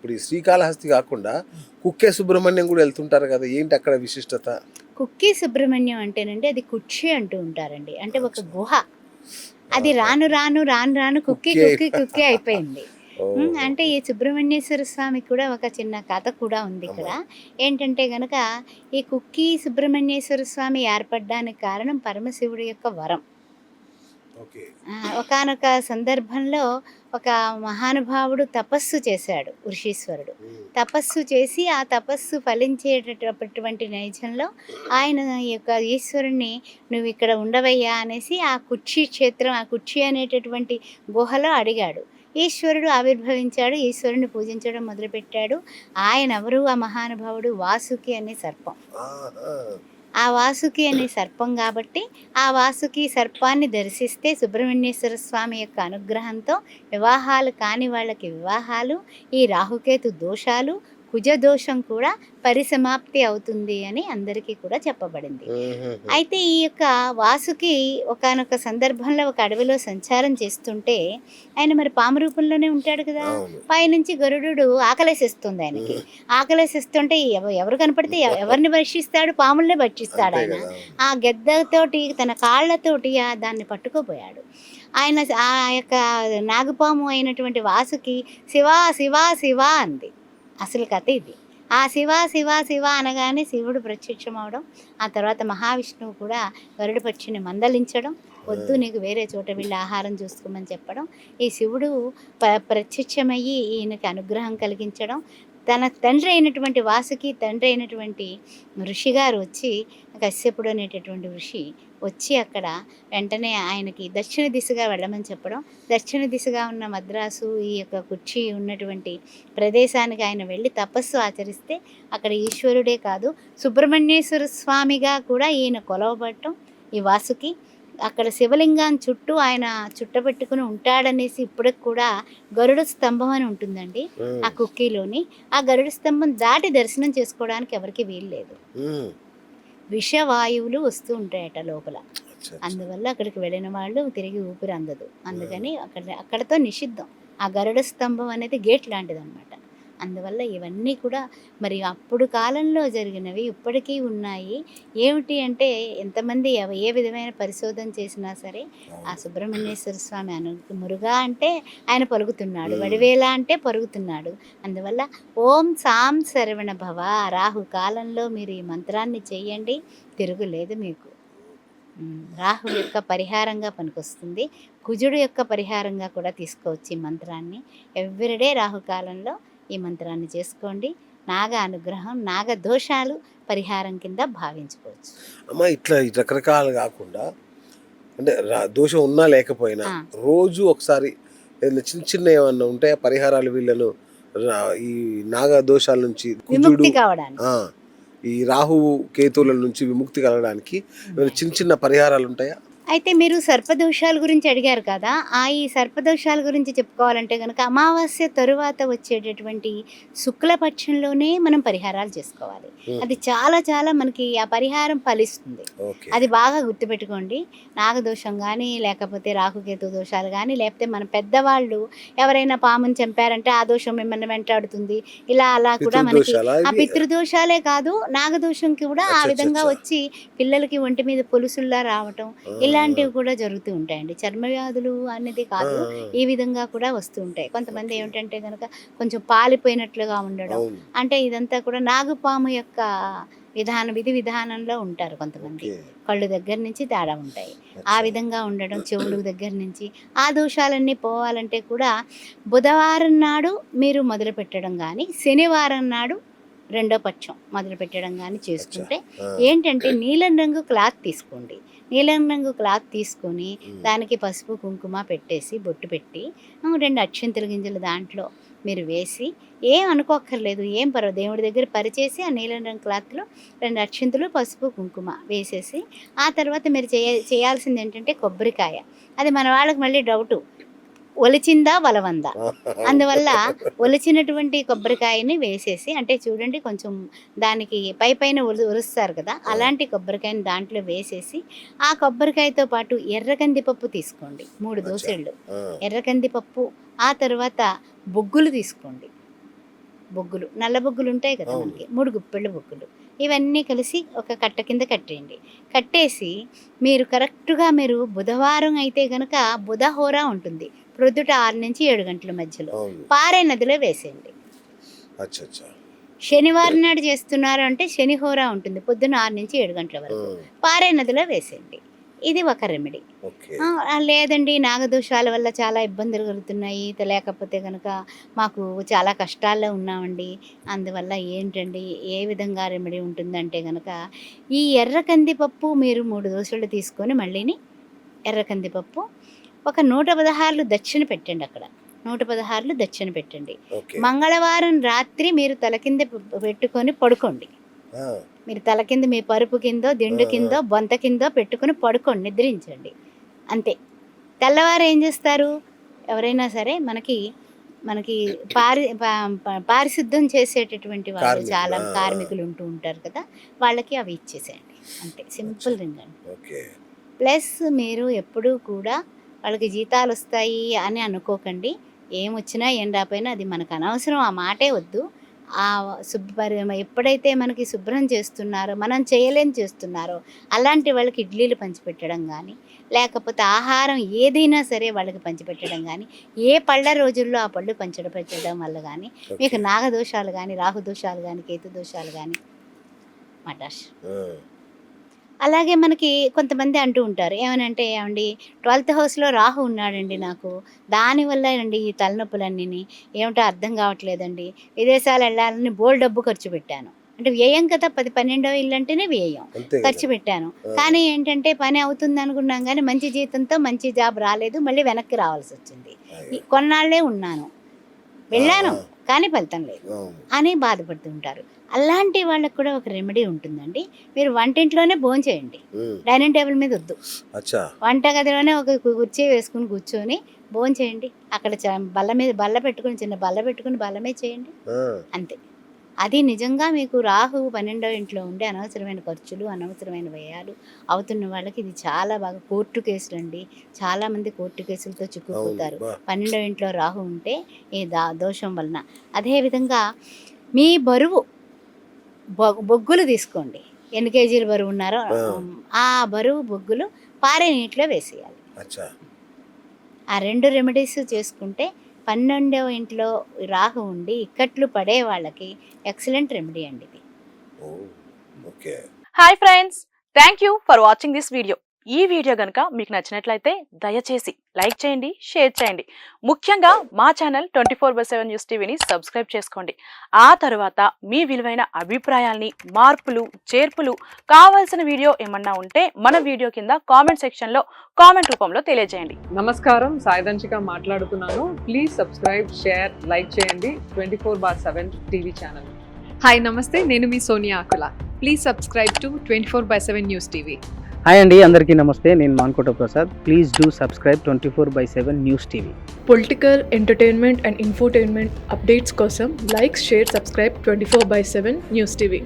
ఇప్పుడు ఈ శ్రీకాళహస్తి కాకుండా కుక్కే సుబ్రహ్మణ్యం కూడా వెళ్తుంటారు కదా, ఏంటి అక్కడ విశిష్టత? కుక్కి సుబ్రహ్మణ్యం అంటేనండి అది కుక్షి అంటూ ఉంటారండి. అంటే ఒక అచ్చా. గుహ. అది రాను రాను రాను రాను కుక్కి కుక్కే కుక్కి కుక్కి అయిపోయింది. ఓహో. అంటే ఈ సుబ్రహ్మణ్యేశ్వర స్వామికి కూడా ఒక చిన్న కథ కూడా ఉంది ఇక్కడ. అమ్మా. ఏంటంటే గనక ఈ కుక్కి సుబ్రహ్మణ్యేశ్వర స్వామి ఏర్పడడానికి కారణం పరమశివుడి యొక్క వరం. ఓకే. ఒకానొక సందర్భంలో ఒక మహానుభావుడు తపస్సు చేశాడు ఋషీశ్వరుడు. తపస్సు చేసి ఆ తపస్సు ఫలించేటటువంటి నైజంలో ఆయన ఈ యొక్క ఈశ్వరుణ్ణి నువ్వు ఇక్కడ ఉండవయ్యా అనేసి ఆ కుక్షి క్షేత్రం, ఆ కుక్షి అనేటటువంటి గుహలో అడిగాడు. ఈశ్వరుడు ఆవిర్భవించాడు. ఈశ్వరుని పూజించడం మొదలుపెట్టాడు. ఆయన ఎవరు? ఆ మహానుభావుడు వాసుకి అనే సర్పం. ఆహా. ఆ వాసుకి అనే సర్పం కాబట్టి ఆ వాసుకి సర్పాన్ని దర్శిస్తే సుబ్రహ్మణ్యేశ్వర స్వామి యొక్క అనుగ్రహంతో వివాహాలు కాని వాళ్ళకి వివాహాలు, ఈ రాహుకేతు దోషాలు, కుజ దోషం కూడా పరిసమాప్తి అవుతుంది అని అందరికీ కూడా చెప్పబడింది. అయితే ఈ యొక్క వాసుకి ఒకానొక సందర్భంలో ఒక అడవిలో సంచారం చేస్తుంటే ఆయన మరి పాము రూపంలోనే ఉంటాడు కదా, అవును. పైనుంచి గరుడు ఆకలేసేస్తుంది ఆయనకి. ఆకలేసేస్తుంటే ఎవరు కనపడితే ఎవరిని భక్షిస్తాడు? పాముల్నే భక్షిస్తాడు అంతే ఆయన. కదా. ఆ గెద్దతోటి తన కాళ్ళతోటి దాన్ని పట్టుకోపోయాడు. ఆయన ఆ యొక్క నాగుపాము అయినటువంటి వాసుకి శివా శివా శివా అంది. అసలు కథ ఇది. ఆ శివ శివ శివ అనగానే శివుడు ప్రత్యక్షం అవడం, ఆ తర్వాత మహావిష్ణువు కూడా గరుడ పక్షిని మందలించడం, వద్దు నీకు వేరే చోట వెళ్ళి ఆహారం చూసుకోమని చెప్పడం, ఈ శివుడు ప్రత్యక్షమయ్యి ఈయనకి అనుగ్రహం కలిగించడం, తన తండ్రి అయినటువంటి వాసుకి తండ్రి అయినటువంటి ఋషిగారు వచ్చి, కశ్యపుడు అనేటటువంటి ఋషి వచ్చి అక్కడ వెంటనే ఆయనకి దక్షిణ దిశగా వెళ్ళమని చెప్పడం, దక్షిణ దిశగా ఉన్న మద్రాసు ఈ యొక్క కుర్చీ ఉన్నటువంటి ప్రదేశానికి ఆయన వెళ్ళి తపస్సు ఆచరిస్తే అక్కడ ఈశ్వరుడే కాదు సుబ్రహ్మణ్యేశ్వర స్వామిగా కూడా ఈయన కొలవబడటం, ఈ వాసుకి అక్కడ శివలింగాన్ని చుట్టూ ఆయన చుట్టబెట్టుకుని ఉంటాడనేసి ఇప్పటికి కూడా గరుడ స్తంభం అని ఉంటుందండి ఆ కుక్కీలోని. ఆ గరుడ స్తంభం దాటి దర్శనం చేసుకోవడానికి ఎవరికి వీలు లేదు. విషవాయువులు వస్తూ ఉంటాయట లోపల. అందువల్ల అక్కడికి వెళ్ళిన వాళ్ళు తిరిగి ఊపిరి అందదు. అందుకని అక్కడతో నిషిద్ధం. ఆ గరుడ స్తంభం అనేది గేట్ లాంటిది అనమాట. అందువల్ల ఇవన్నీ కూడా మరి అప్పుడు కాలంలో జరిగినవి ఇప్పటికీ ఉన్నాయి. ఏమిటి అంటే ఎంతమంది ఏ విధమైన పరిశోధన చేసినా సరే ఆ సుబ్రహ్మణ్యేశ్వర స్వామి మురుగా అంటే ఆయన పలుకుతున్నాడు, వడివేల అంటే పరుగుతున్నాడు. అందువల్ల ఓం సాం శరవణ భవ, రాహు కాలంలో మీరు ఈ మంత్రాన్ని చెయ్యండి, తిరుగులేదు మీకు. రాహు యొక్క పరిహారంగా పనికొస్తుంది, కుజుడు యొక్క పరిహారంగా కూడా తీసుకోవచ్చు ఈ మంత్రాన్ని. ఎవ్రీడే రాహుకాలంలో ఈ మంత్రాన్ని చేసుకోండి. నాగ అనుగ్రహం, నాగ దోషాలు పరిహారం కింద భావించుకోవచ్చు. అమ్మ ఇట్లా రకరకాలు కాకుండా అంటే దోషం ఉన్నా లేకపోయినా రోజు ఒకసారి ఏదైనా చిన్న చిన్న ఏమన్నా ఉంటాయా పరిహారాలు వీళ్ళను ఈ నాగ దోషాల నుంచి విముక్తి కావడానికి, ఈ రాహు కేతువుల నుంచి విముక్తి కలగడానికి చిన్న చిన్న పరిహారాలు ఉంటాయా? అయితే మీరు సర్పదోషాల గురించి అడిగారు కదా, ఈ సర్పదోషాల గురించి చెప్పుకోవాలంటే కనుక అమావాస్య తరువాత వచ్చేటటువంటి శుక్లపక్షంలోనే మనం పరిహారాలు చేసుకోవాలి. అది చాలా చాలా మనకి ఆ పరిహారం ఫలిస్తుంది. అది బాగా గుర్తుపెట్టుకోండి. నాగదోషం కానీ లేకపోతే రాహుకేతు దోషాలు కానీ, లేకపోతే మన పెద్దవాళ్ళు ఎవరైనా పాముని చంపారంటే ఆ దోషం మిమ్మల్ని వెంటాడుతుంది. ఇలా అలా కూడా మనకి ఆ పితృదోషాలే కాదు, నాగదోషం కూడా ఆ విధంగా వచ్చి పిల్లలకి ఒంటి మీద పొలుసుల్లా రావటం, ఇలాంటివి కూడా జరుగుతూ ఉంటాయండి. చర్మ వ్యాధులు అనేది కాదు, ఈ విధంగా కూడా వస్తూ ఉంటాయి. కొంతమంది ఏమిటంటే కనుక కొంచెం పాలిపోయినట్లుగా ఉండడం, అంటే ఇదంతా కూడా నాగుపాము యొక్క విధి విధానంలో ఉంటారు కొంతమంది. కళ్ళు దగ్గర నుంచి తేడా ఉంటాయి, ఆ విధంగా ఉండడం, చెవులు దగ్గర నుంచి. ఆ దోషాలన్నీ పోవాలంటే కూడా బుధవారం నాడు మీరు మొదలు పెట్టడం కానీ, శనివారం నాడు రెండో పక్షం మొదలు పెట్టడం కానీ చేసుకుంటే ఏంటంటే నీలం రంగు క్లాత్ తీసుకోండి. నీలం రంగు క్లాత్ తీసుకొని దానికి పసుపు కుంకుమ పెట్టేసి బొట్టు పెట్టి 2 అక్షింతల గింజలు దాంట్లో మీరు వేసి, ఏం అనుకోక్కర్లేదు, ఏం పర్వాలేదు, దేవుడి దగ్గర పరిచేసి ఆ నీలం రంగు క్లాత్లో 2 అక్షింతలు పసుపు కుంకుమ వేసేసి, ఆ తర్వాత మీరు చేయాల్సింది ఏంటంటే కొబ్బరికాయ. అది మన వాళ్ళకి మళ్ళీ డౌటు, ఒలిచిందా వలవందా. అందువల్ల ఒలిచినటువంటి కొబ్బరికాయని వేసేసి, అంటే చూడండి కొంచెం దానికి పైన ఒలుస్తారు కదా, అలాంటి కొబ్బరికాయని దాంట్లో వేసేసి, ఆ కొబ్బరికాయతో పాటు ఎర్రకందిపప్పు తీసుకోండి 3 దోసెళ్ళు ఎర్రకందిపప్పు, ఆ తర్వాత బొగ్గులు తీసుకోండి. బొగ్గులు, నల్ల బొగ్గులు ఉంటాయి కదా అవును. మనకి, 3 గుప్పెళ్ళు బొగ్గులు, ఇవన్నీ కలిసి ఒక కట్ట కింద కట్టేయండి. కట్టేసి మీరు కరెక్ట్గా మీరు బుధవారం అయితే కనుక బుధహోరా ఉంటుంది, ప్రొద్దుట 6 నుంచి 7 గంటల మధ్యలో అవును. పారే నదిలో వేసేయండి. అచ్చా అచ్చా. శనివారం నాడు చేస్తున్నారు అంటే శనిహోరా ఉంటుంది, పొద్దున్న 6 నుంచి 7 గంటల వరకు పారే నదిలో వేసేయండి. ఇది ఒక రెమెడీ. ఓకే. లేదండి నాగదోషాల వల్ల చాలా ఇబ్బందులు కలుగుతున్నాయి, లేకపోతే కనుక మాకు చాలా కష్టాల్లో ఉన్నామండి, అందువల్ల ఏంటండి ఏ విధంగా రెమెడీ ఉంటుందంటే కనుక ఈ ఎర్ర కందిపప్పు మీరు 3 దోశలు తీసుకొని మళ్ళీని ఎర్ర కందిపప్పు ఒక 116 దక్షిణ పెట్టండి. అక్కడ 116 దక్షిణ పెట్టండి. ఓకే. మంగళవారం రాత్రి మీరు తల కింద పెట్టుకొని పడుకోండి. ఆ, మీరు తల కింద మీ పరుపు కిందో దిండు కిందో బొంత కిందో పెట్టుకుని పడుకోండి, నిద్రించండి, అంతే. తెల్లవారు ఏం చేస్తారు, ఎవరైనా సరే మనకి పారిశుద్ధం చేసేటటువంటి వాళ్ళు కార్మికులు, చాలా ఆ, కార్మికులు ఉంటూ ఉంటారు కదా, వాళ్ళకి అవి ఇచ్చేసేయండి, అంతే. సింపుల్ థింగ్ అండి. ఓకే. ప్లస్ మీరు ఎప్పుడూ కూడా వాళ్ళకి జీతాలు వస్తాయి అని అనుకోకండి, ఏమొచ్చినా ఏం రాపోయినా అది మనకు అనవసరం, ఆ మాటే వద్దు. ఆ ఎప్పుడైతే మనకి శుభ్రం చేస్తున్నారో, మనం చేయలేని చేస్తున్నారో అలాంటి వాళ్ళకి ఇడ్లీలు పంచిపెట్టడం కానీ, లేకపోతే ఆహారం ఏదైనా సరే వాళ్ళకి పంచిపెట్టడం కానీ, ఏ పళ్ళ రోజుల్లో ఆ పళ్ళు పంచడం వల్ల కానీ మీకు నాగదోషాలు కానీ, రాహుదోషాలు కానీ, కేతు దోషాలు కానీ మటాష్. అలాగే మనకి కొంతమంది అంటూ ఉంటారు ఏమనంటే, ఏమండి 12th హౌస్లో రాహు ఉన్నాడండి, నాకు దానివల్ల అండి ఈ తలనొప్పులన్నీ, ఏమిటో అర్థం కావట్లేదండి, విదేశాలు వెళ్ళాలని బోల్ డబ్బు ఖర్చు పెట్టాను. అంటే వ్యయం కదా, 10-12వ ఇల్లు అంటేనే వ్యయం, ఖర్చు పెట్టాను. కానీ ఏంటంటే పని అవుతుంది అనుకున్నాం కానీ మంచి జీతంతో మంచి జాబ్ రాలేదు, మళ్ళీ వెనక్కి రావాల్సి వచ్చింది. కొన్నాళ్ళే ఉన్నాను, వెళ్ళాను కానీ ఫలితం లేదు అని బాధపడుతుంటారు. అలాంటి వాళ్ళకు కూడా ఒక రెమెడీ ఉంటుందండి. మీరు వంటింట్లోనే భోంచేయండి, డైనింగ్ టేబుల్ మీద వద్దు, వంటగదిలోనే ఒక కుర్చీ వేసుకుని కూర్చొని భోంచేయండి. అక్కడ బల్ల పెట్టుకుని, చిన్న బల్ల పెట్టుకుని బల్ల మీద చేయండి, అంతే. అది నిజంగా మీకు రాహు 12వ ఇంట్లో ఉండే అనవసరమైన ఖర్చులు, అనవసరమైన వ్యయాలు అవుతున్న వాళ్ళకి ఇది చాలా బాగా. కోర్టు కేసులు అండి, చాలామంది కోర్టు కేసులతో చిక్కుకుపోతారు 12వ ఇంట్లో రాహు ఉంటే ఈ దోషం వలన. అదేవిధంగా మీ బరువు బొగ్గులు తీసుకోండి, ఎన్ని కేజీలు బరువు ఉన్నారో ఆ బరువు బొగ్గులు పారే నీటిలో వేసేయాలి. ఆ 2 రెమెడీస్ చేసుకుంటే 12వ ఇంట్లో రాహు ఉండి ఇక్కట్లు పడే వాళ్ళకి ఎక్సలెంట్ రెమెడీ అండి ఇది. Hi friends, thank you for watching this video. ఈ వీడియో గనుక మీకు నచ్చినట్లయితే దయచేసి లైక్ చేయండి, షేర్ చేయండి. ముఖ్యంగా మా ఛానల్ 24/7 న్యూస్ టీవీని సబ్స్క్రైబ్ చేసుకోండి. ఆ తర్వాత మీ విలువైన అభిప్రాయాల్ని, మార్పులు, చేర్పులు, కావాల్సిన వీడియో ఏమన్నా ఉంటే మన వీడియో కింద కామెంట్ సెక్షన్లో కామెంట్ రూపంలో తెలియజేయండి. నమస్కారం, సాయిదంచిక మాట్లాడుతున్నాను. ప్లీజ్ సబ్స్క్రైబ్, షేర్, లైక్ చేయండి 24/7 టీవీ ఛానల్. హాయ్ నమస్తే, నేను మీ Sonia Akula. Please subscribe to 24/7 news TV. Hi అండి, అందరికీ నమస్తే. నేను Mankota Prasad. Please do subscribe 24/7 news TV. Political, entertainment and infotainment updates కోసం like, share, subscribe 24/7 news TV.